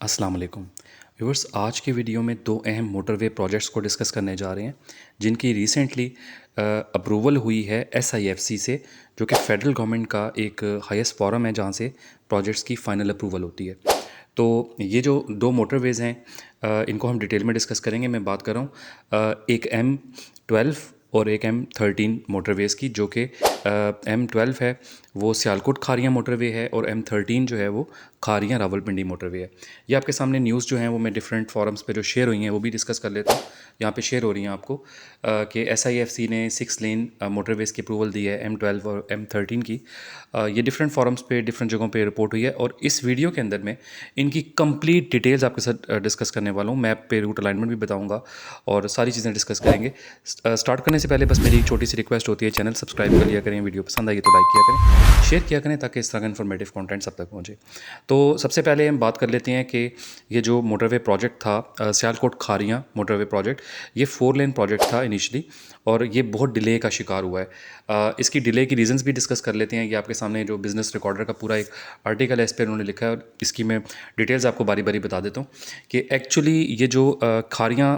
अस्सलाम वालेकुम व्यूअर्स। आज की वीडियो में दो अहम मोटरवे प्रोजेक्ट्स को डिस्कस करने जा रहे हैं जिनकी रिसेंटली अप्रूवल हुई है SIFC से, जो कि फेडरल गवर्नमेंट का एक हाईएस्ट फोरम है जहां से प्रोजेक्ट्स की फ़ाइनल अप्रूवल होती है। तो ये जो दो मोटरवेज़ हैं इनको हम डिटेल में डिस्कस करेंगे। मैं बात कर रहा हूँ एक M12 और एक M13 मोटरवेज़ की, जो कि M12 है वो सियालकोट खारियाँ मोटरवे है और M13 जो है वो खारियाँ रावलपिंडी मोटरवे है। ये आपके सामने न्यूज़ जो हैं वो मैं डिफरेंट फॉरम्स पे जो शेयर हुई हैं वो भी डिस्कस कर लेता हूँ। यहाँ पे शेयर हो रही हैं आपको कि SIFC ने 6 लेन मोटरवेज़ की अप्रूवल दी है M12 और M13 की। ये डिफरेंट फॉरम्स पे डिफरेंट जगहों पे रिपोर्ट हुई है और इस वीडियो के अंदर मैं इनकी कंप्लीट डिटेल्स आपके साथ डिस्कस करने वाला हूँ। मैप पे रूट अलाइनमेंट भी बताऊँगा और सारी चीज़ें डिस्कस करेंगे। स्टार्ट करने से पहले बस मेरी एक छोटी सी रिक्वेस्ट होती है, चैनल सब्सक्राइब कर लिया करें, वीडियो पसंद आई तो लाइक किया करें, शेयर किया करें ताकि इस तरह का इन्फॉर्मेटिव कंटेंट सब तक पहुँचे। तो सबसे पहले हम बात कर लेते हैं कि ये जो मोटरवे प्रोजेक्ट था सियालकोट खारियाँ मोटरवे प्रोजेक्ट, ये 4 लेन प्रोजेक्ट था इनिशियली और ये बहुत डिले का शिकार हुआ है। इसकी डिले की रीजंस भी डिस्कस कर लेते हैं। ये आपके सामने जो बिज़नेस रिकॉर्डर का पूरा एक आर्टिकल है इस पर उन्होंने लिखा है और इसकी मैं डिटेल्स आपको बारी बारी बता देता हूँ कि एक्चुअली ये जो खाड़ियाँ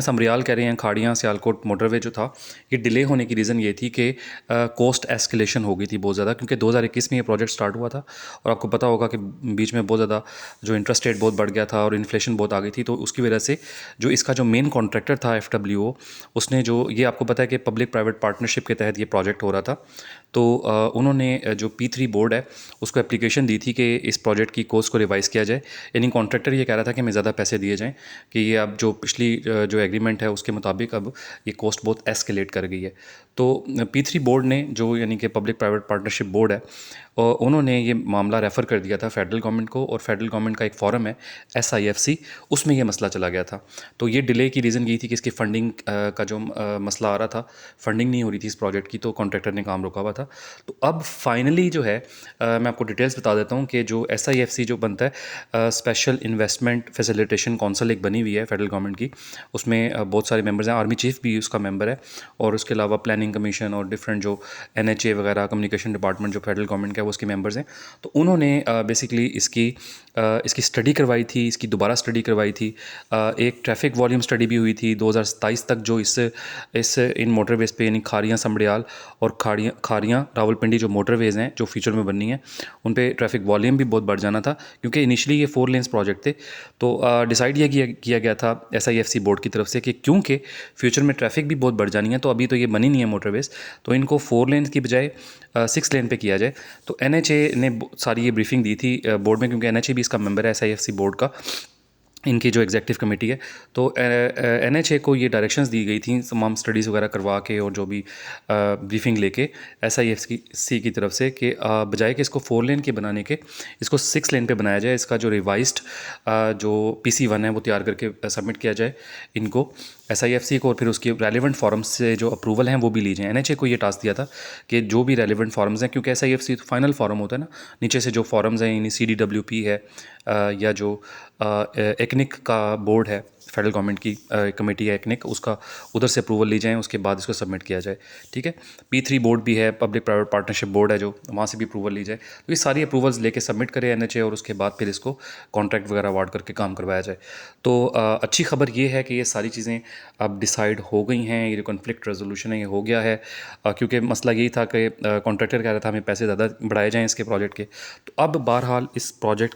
समरियाल कह रहे हैं, खाड़ियाँ सियालकोट मोटरवे जो था, ये डिले होने की रीज़न ये थी कि कॉस्ट एस्केलेशन हो गई थी बहुत ज़्यादा, क्योंकि 2021 में ये प्रोजेक्ट स्टार्ट हुआ था और आपको पता होगा कि बीच में बहुत ज़्यादा जो इंटरेस्ट रेट बहुत बढ़ गया था और इन्फ्लेशन बहुत आ गई थी। तो उसकी वजह से जो इसका जो मेन कॉन्ट्रैक्टर था FWO, उसने जो ये आपको पता है कि पब्लिक प्राइवेट पार्टनरशिप के तहत ये प्रोजेक्ट हो रहा था। तो उन्होंने जो P3 बोर्ड है उसको एप्लीकेशन दी थी कि इस प्रोजेक्ट की कॉस्ट को रिवाइज़ किया जाए। यानी कॉन्ट्रैक्टर ये कह रहा था कि हमें ज़्यादा पैसे दिए जाएँ, कि ये अब जो पिछली जो एग्रीमेंट है उसके मुताबिक अब ये कॉस्ट बहुत एस्केलेट कर गई है। तो P3 बोर्ड ने, जो यानी कि पब्लिक प्राइवेट पार्टनरशिप बोर्ड है, उन्होंने ये मामला रेफ़र कर दिया था फेडरल गवर्नमेंट को और फेडरल गवर्नमेंट का एक फ़ोरम है SIFC, उसमें ये मसला चला गया था। तो ये डिले की रीज़न यही थी कि इसकी फ़ंडिंग का जो मसला आ रहा था, फ़ंडिंग नहीं हो रही थी इस प्रोजेक्ट की, तो कॉन्ट्रैक्टर ने काम रोका हुआ था। तो अब फाइनली जो है मैं आपको डिटेल्स बता देता हूँ कि जो SIFC जो बनता है, स्पेशल इन्वेस्टमेंट फैसिलिटेशन काउंसिल एक बनी हुई है फेडरल गवर्नमेंट की। उसमें बहुत सारे मेंबर्स हैं, आर्मी चीफ भी उसका मेंबर है और उसके अलावा प्लानिंग कमीशन और डिफरेंट जो NHA वगैरह कम्युनिकेशन डिपार्टमेंट जो फेडरल गवर्नमेंट का है वो उसके मेंबर्स हैं। तो उन्होंने बेसिकली इसकी स्टडी करवाई थी, इसकी दोबारा स्टडी करवाई थी। एक ट्रैफिक वॉल्यूम स्टडी भी हुई थी 2027 तक, जो इस इन मोटरवेज़ पे यानी खारियाँ समड़ियाल और खारियाँ रावलपिंडी जो मोटरवेज़ हैं जो फ्यूचर में बननी है, उन पे ट्रैफिक वॉल्यूम भी बहुत बढ़ जाना था, क्योंकि इनिशियली ये 4 लेन्स प्रोजेक्ट थे। तो डिसाइड ये किया गया था SIFC बोर्ड की तरफ से कि क्योंकि फ्यूचर में ट्रैफिक भी बहुत बढ़ जानी है, तो अभी तो ये बनी नहीं है मोटरवेज़, तो इनको 4 लेन की बजाय 6 लेन पे किया जाए। तो NHA ने सारी ये ब्रीफिंग दी थी बोर्ड में, क्योंकि NHA भी इसका मेंबर है SIFC बोर्ड का, इनकी जो एग्जेक्टिव कमेटी है। तो NHA को ये डायरेक्शंस दी गई थी तमाम स्टडीज़ वगैरह करवा के और जो भी ब्रीफिंग लेके SIFC की तरफ से, कि बजाय कि इसको 4 लेन के बनाने के इसको 6 लेन पे बनाया जाए। इसका जो रिवाइज्ड जो PC1 है वो तैयार करके सबमिट किया जाए इनको SIFC को, और फिर उसके रेलिवेंट फॉरम्स से जो अप्रूवल हैं वो भी ली जाए। NHA को ये टास्क दिया था कि जो भी रेलिवेंट फॉरम्स हैं, क्योंकि SIFC तो फाइनल फॉरम होता है ना, नीचे से जो फॉरम्स हैं यानी CDWP है या जो ECNIC का बोर्ड है, फेडरल गवर्नमेंट की कमेटी है ECNIC, उसका उधर से अप्रूवल ली जाए, उसके बाद इसको सबमिट किया जाए। ठीक है। P3 बोर्ड भी है, पब्लिक प्राइवेट पार्टनरशिप बोर्ड है, जो वहाँ से भी अप्रूवल ली जाए। तो ये सारी अप्रूवल्स लेके सबमिट करे NHA और उसके बाद फिर इसको कॉन्ट्रैक्ट वगैरह अवार्ड करके काम करवाया जाए। तो अच्छी खबर ये है कि ये सारी चीज़ें अब डिसाइड हो गई हैं, ये जो कॉन्फ्लिक्ट रेजोल्यूशन है ये हो गया है, क्योंकि मसला यही था कि कॉन्ट्रैक्टर कह रहा था हमें पैसे ज़्यादा बढ़ाए जाएँ इसके प्रोजेक्ट के। तो अब बहरहाल इस प्रोजेक्ट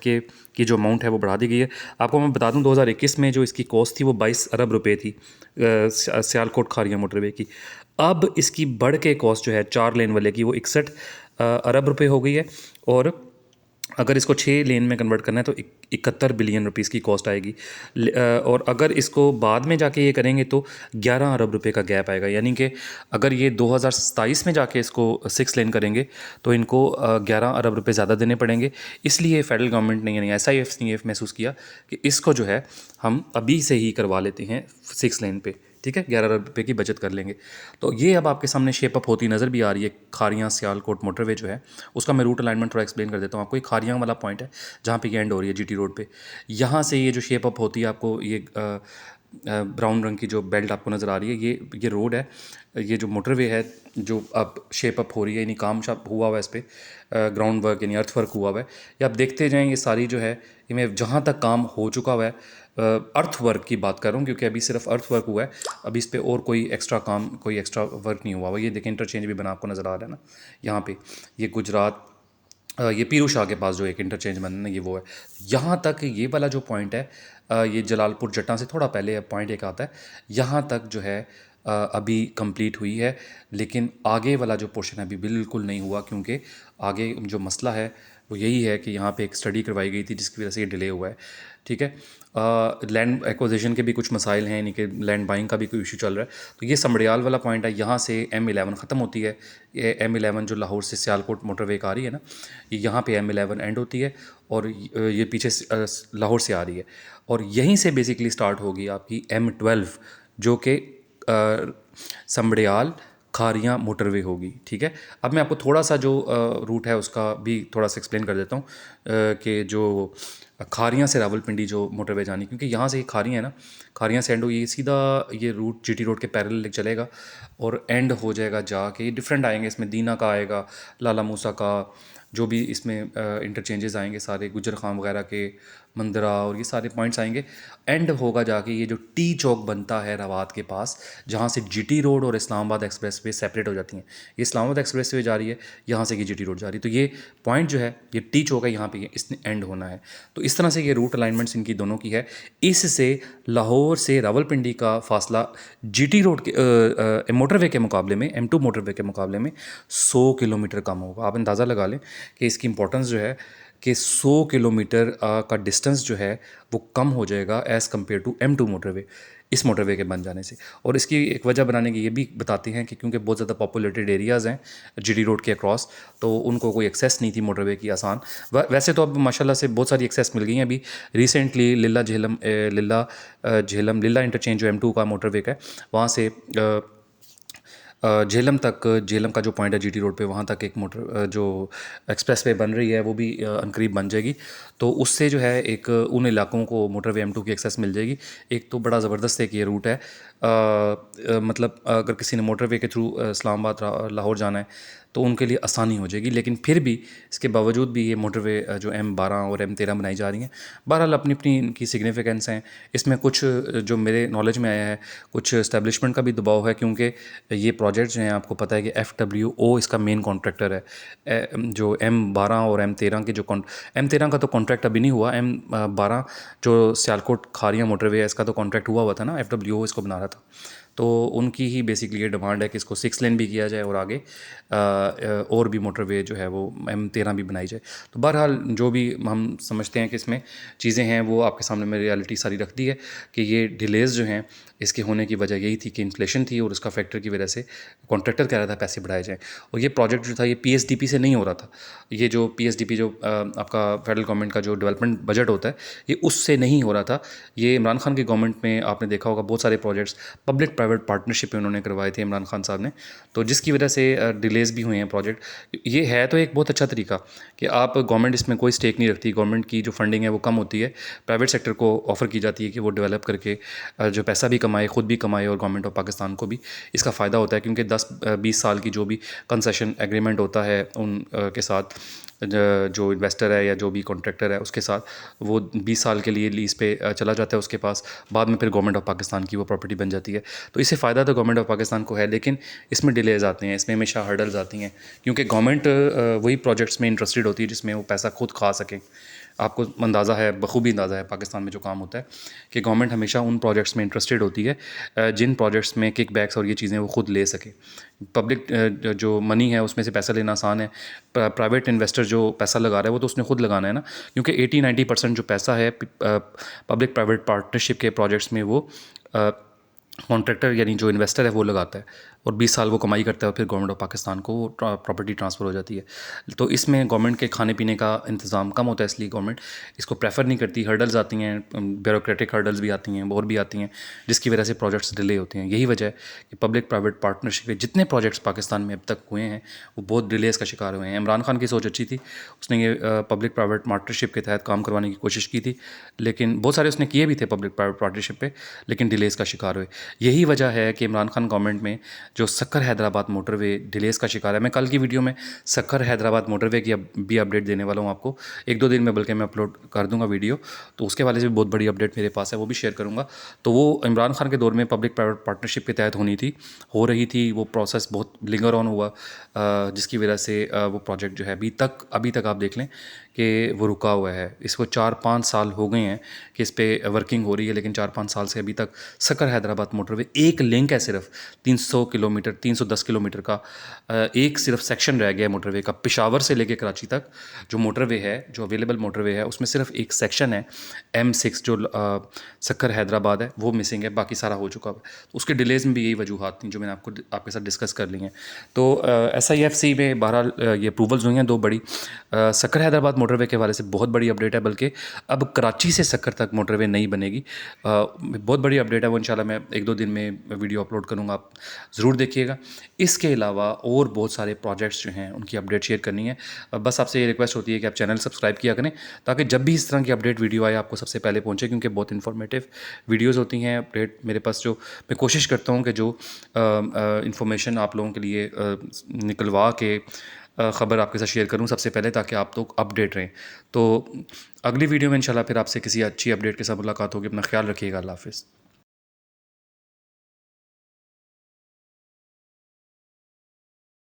की जो अमाउंट है वो बढ़ा दी गई है। आपको मैं बता दूं 2021 में जो इसकी कॉस्ट थी वो 22 अरब रुपए थी सियालकोट खारियाँ मोटरवे की। अब इसकी बढ़ के कॉस्ट जो है 4 लेन वाले की वो 61 अरब रुपए हो गई है, और अगर इसको 6 लेन में कन्वर्ट करना है तो 71 बिलियन रुपीस की कॉस्ट आएगी। और अगर इसको बाद में जाके ये करेंगे तो 11 अरब रुपए का गैप आएगा। यानी कि अगर ये 2027 में जाके इसको 6 लेन करेंगे तो इनको 11 अरब रुपए ज़्यादा देने पड़ेंगे। इसलिए फेडरल गवर्नमेंट ने यानी SIFC ने महसूस किया कि इसको जो है हम अभी से ही करवा लेते हैं 6 लेन पे। ठीक है, 11 अरब रुपये की बचत कर लेंगे। तो ये अब आपके सामने शेप अप होती नज़र भी आ रही है। खारियाँ सियालकोट मोटरवे जो है उसका मैं रूट अलाइनमेंट थोड़ा एक्सप्लेन कर देता हूँ आपको। ये खारियाँ वाला पॉइंट है जहाँ पे ये एंड हो रही है GT रोड पे। यहाँ से ये जो शेप अप होती है आपको ये ब्राउन रंग की जो बेल्ट आपको नज़र आ रही है, ये रोड है, ये जो मोटरवे है जो अब शेप अप हो रही है, यानी काम शाप हुआ हुआ है इस पर, ग्राउंड वर्क यानी अर्थ वर्क हुआ हुआ है। ये आप देखते जाएँ, ये सारी जो है इनमें जहाँ तक काम हो चुका हुआ है, अर्थ वर्क की बात कर रहा हूँ क्योंकि अभी सिर्फ अर्थ वर्क हुआ है, अभी इस पर और कोई एक्स्ट्रा काम, कोई एक्स्ट्रा वर्क नहीं हुआ हुआ। ये देखें इंटरचेंज भी बना आपको नज़र आ रहा है ना यहाँ पे, ये गुजरात, ये पीरू शाह के पास जो एक इंटरचेंज बनना है, ये वो है। यहाँ तक ये वाला जो पॉइंट है, ये जलालपुर जट्टा से थोड़ा पहले पॉइंट एक आता है, यहाँ तक जो है अभी कंप्लीट हुई है। लेकिन आगे वाला जो पोर्शन है अभी बिल्कुल नहीं हुआ, क्योंकि आगे जो मसला है वो यही है कि यहाँ पे एक स्टडी करवाई गई थी जिसकी वजह से ये डिले हुआ है। ठीक है, लैंड एक्विजिशन के भी कुछ मसाइल हैं, यानी कि लैंड बाइंग का भी कोई इशू चल रहा है। तो ये समड़ियाल वाला पॉइंट है, यहाँ से M11 ख़त्म होती है। ये M11 जो लाहौर से सियालकोट मोटरवे का आ रही है ना, ये यहाँ पे M11 एंड होती है, और ये पीछे लाहौर से आ रही है, और यहीं से बेसिकली स्टार्ट होगी आपकी M12 जो कि समड़ियाल खारियाँ मोटरवे होगी। ठीक है, अब मैं आपको थोड़ा सा जो रूट है उसका भी थोड़ा सा एक्सप्लेन कर देता हूँ, कि जो खारियाँ से रावलपिंडी जो मोटरवे जानी, क्योंकि यहाँ से खारियाँ है ना, खारियाँ से एंड हो, ये सीधा ये रूट GT रोड के पैरेलल चलेगा और एंड हो जाएगा जाके, ये डिफरेंट आएंगे इसमें, दीना का आएगा, लाला मूसा का, जो भी इसमें इंटरचेंजेस आएंगे सारे, गुजर खां वगैरह के, मंदरा, और ये सारे पॉइंट्स आएंगे। एंड होगा जाके ये जो टी चौक बनता है रवात के पास, जहाँ से GT रोड और इस्लामाबाद एक्सप्रेस वे सेपरेट हो जाती हैं। ये इस्लामाबाद एक्सप्रेस वे जा रही है, यहाँ से ये GT रोड जा रही है, तो ये पॉइंट जो है ये टी चौक है, यहाँ पे इसने एंड होना है। तो इस तरह से ये रूट अलाइनमेंट्स इनकी दोनों की है। इससे लाहौर से रावलपिंडी का फासला GT रोड के मोटरवे के मुकाबले में, M2 मोटरवे के मुकाबले में 100 किलोमीटर कम होगा। आप अंदाज़ा लगा लें कि इसकी इंपॉर्टेंस जो है कि 100 किलोमीटर का डिस्टेंस जो है वो कम हो जाएगा as compare to M2 motorway, इस मोटरवे के बन जाने से। और इसकी एक वजह बनाने की ये भी बताते हैं कि क्योंकि बहुत ज़्यादा पॉपुलेटेड एरियाज़ हैं GT रोड के अक्रॉस, तो उनको कोई एक्सेस नहीं थी मोटरवे की आसान। वैसे तो अब माशाल्लाह से बहुत सारी एक्सेस मिल गई हैं। अभी रिसेंटली लिल्ला इंटरचेंज जो M2 का मोटरवे का है, वहाँ से झेलम का जो पॉइंट है GT रोड पे, वहाँ तक एक मोटर जो एक्सप्रेस वे बन रही है वो भी अनकरीब बन जाएगी। तो उससे जो है एक उन इलाकों को मोटरवे M2 की एक्सेस मिल जाएगी। एक तो बड़ा ज़बरदस्त एक ये रूट है, मतलब अगर किसी ने मोटरवे के थ्रू इस्लामाबाद लाहौर जाना है तो उनके लिए आसानी हो जाएगी। लेकिन फिर भी इसके बावजूद भी ये मोटरवे जो M12 और M13 बनाई जा रही हैं, बहरहाल अपनी अपनी इनकी सिग्निफिकेंस हैं। इसमें कुछ जो मेरे नॉलेज में आया है, कुछ इस्टेब्लिशमेंट का भी दबाव है, क्योंकि ये प्रोजेक्ट्स जो हैं आपको पता है कि FWO इसका मेन कॉन्ट्रैक्टर है। जो M12 और M13 के जो M13 का तो कॉन्ट्रैक्ट अभी नहीं हुआ, M12 जो सियालकोट खारियाँ मोटरवे है इसका तो कॉन्ट्रैक्ट हुआ था ना, FWO इसको बना रहा था। तो उनकी ही बेसिकली ये डिमांड है कि इसको 6 लेन भी किया जाए और आगे और भी मोटरवे जो है वो M13 भी बनाई जाए। तो बहरहाल जो भी हम समझते हैं कि इसमें चीज़ें हैं वो आपके सामने में रियलिटी सारी रख दी है कि ये डिलेज़ जो हैं इसके होने की वजह यही थी कि इन्फ्लेशन थी, और उसका फैक्टर की वजह से कॉन्ट्रैक्टर कह रहा था पैसे बढ़ाए जाएँ। और ये प्रोजेक्ट जो था ये PSDP से नहीं हो रहा था। ये जो PSDP जो आपका फेडरल गवर्नमेंट का जो डेवलपमेंट बजट होता है, ये उससे नहीं हो रहा था। ये इमरान खान की गवर्नमेंट में आपने देखा होगा बहुत सारे प्रोजेक्ट्स पब्लिक प्राइवेट पार्टनरशिप में उन्होंने करवाए थे इमरान खान साहब ने, तो जिसकी वजह से डिलेज़ भी हुए हैं प्रोजेक्ट। ये है तो एक बहुत अच्छा तरीका कि आप गवर्नमेंट इसमें कोई स्टेक नहीं रखती, गवर्नमेंट की जो फंडिंग है वो कम होती है, प्राइवेट सेक्टर को ऑफ़र की जाती है कि वो डेवलप करके जो पैसा भी कमाए, ख़ुद भी कमाए, और गवर्नमेंट ऑफ पाकिस्तान को भी इसका फ़ायदा होता है, क्योंकि 10-20 साल की जो भी कंसेशन एग्रीमेंट होता है उन के साथ, जो इन्वेस्टर है या जो भी कॉन्ट्रैक्टर है उसके साथ, वो 20 साल के लिए लीज़ पे चला जाता है उसके पास, बाद में फिर गवर्नमेंट ऑफ पाकिस्तान की वो प्रॉपर्टी बन जाती है। तो इससे फ़ायदा तो गवर्नमेंट ऑफ पाकिस्तान को है, लेकिन इसमें डिलेज़ आते हैं, इसमें हमेशा हर्डल्स आती हैं, क्योंकि गवर्नमेंट वही प्रोजेक्ट्स में इंटरेस्टेड होती है जिसमें वो पैसा खुद खा सकें। आपको अंदाज़ा है, बखूबी अंदाज़ा है पाकिस्तान में जो काम होता है कि गवर्नमेंट हमेशा उन प्रोजेक्ट्स में इंटरेस्टेड होती है जिन प्रोजेक्ट्स में किक बैक्स और ये चीज़ें वो खुद ले सके। पब्लिक जो मनी है उसमें से पैसा लेना आसान है, प्राइवेट इन्वेस्टर जो पैसा लगा रहा है वो तो उसने खुद लगाना है ना, क्योंकि 80-90% जो पैसा है पब्लिक प्राइवेट पार्टनरशिप के प्रोजेक्ट्स में वो कॉन्ट्रैक्टर यानी जो इन्वेस्टर है वो लगाता है। और 20 साल वो कमाई करता है और फिर गवर्नमेंट ऑफ पाकिस्तान को प्रॉपर्टी ट्रांसफ़र हो जाती है। तो इसमें गवर्नमेंट के खाने पीने का इंतज़ाम कम होता है, इसलिए गवर्नमेंट इसको प्रेफर नहीं करती। हर्डल्स आती हैं, ब्यूरोक्रेटिक हर्डल्स भी आती हैं और भी आती हैं, जिसकी वजह से प्रोजेक्ट्स डिले होते हैं। यही वजह है कि पब्लिक प्राइवेट पार्टनरशिप के जितने प्रोजेक्ट्स पाकिस्तान में अब तक हुए हैं वो बहुत डिलेस का शिकार हुए हैं। इमरान खान की सोच अच्छी थी, उसने ये पब्लिक प्राइवेट पार्टनरशिप के तहत काम करवाने की कोशिश की थी, लेकिन बहुत सारे उसने किए भी थे पब्लिक प्राइवेट पार्टनरशिप पे, लेकिन डिलेस का शिकार हुए। यही वजह है कि इमरान खान गवर्नमेंट में जो सक्कर हैदराबाद मोटरवे डिलेस का शिकार है। मैं कल की वीडियो में सक्कर हैदराबाद मोटरवे की भी अपडेट देने वाला हूँ आपको, 1-2 दिन में, बल्कि मैं अपलोड कर दूंगा वीडियो, तो उसके वाले से भी बहुत बड़ी अपडेट मेरे पास है, वो भी शेयर करूँगा। तो वो इमरान खान के दौर में पब्लिक प्राइवेट पार्टनरशिप के तहत हो रही थी। वो प्रोसेस बहुत लिंगर ऑन हुआ, जिसकी वजह से वो प्रोजेक्ट जो है अभी तक आप देख लें कि वो रुका हुआ है। इसको 4-5 साल हो गए हैं कि इस पे वर्किंग हो रही है, लेकिन 4-5 साल से अभी तक सक्कर हैदराबाद मोटरवे एक लिंक है सिर्फ 300 किलोमीटर 310 किलोमीटर का, एक सिर्फ सेक्शन रह गया है मोटरवे का। पेशावर से लेके कराची तक जो मोटरवे है, जो अवेलेबल मोटरवे है, उसमें सिर्फ एक सेक्शन है M6 जो सक्कर हैदराबाद है, वो मिसिंग है, बाकी सारा हो चुका है। तो उसके डिलेज़ में भी यही वजूहत थी जो मैंने आपके साथ डिस्कस कर ली हैं। तो SIFC में बहरहाल ये अप्रूवल्स हुई हैं 2 बड़ी। सक्कर हैदराबाद मोटरवे के हवाले से बहुत बड़ी अपडेट है, बल्कि अब कराची से सक्कर तक मोटरवे नहीं बनेगी। बहुत बड़ी अपडेट है, वो इंशाल्लाह मैं 1-2 दिन में वीडियो अपलोड करूँगा, आप ज़रूर देखिएगा। इसके अलावा और बहुत सारे प्रोजेक्ट्स जो हैं उनकी अपडेट शेयर करनी है। बस आपसे ये रिक्वेस्ट होती है कि आप चैनल सब्सक्राइब किया करें, ताकि जब भी इस तरह की अपडेट वीडियो आए आपको सबसे पहले पहुँचे, क्योंकि बहुत इन्फॉर्मेटिव वीडियोज़ होती हैं। अपडेट मेरे पास जो मैं कोशिश करता हूँ कि जो इन्फॉर्मेशन आप लोगों के लिए निकलवा के ख़बर आपके साथ शेयर करूँ सबसे पहले, ताकि आप लोग अपडेट रहें। तो अगली वीडियो में इंशाल्लाह फिर आपसे किसी अच्छी अपडेट के साथ मुलाकात होगी। अपना ख्याल रखिएगा। अल्लाह हाफ़िज़।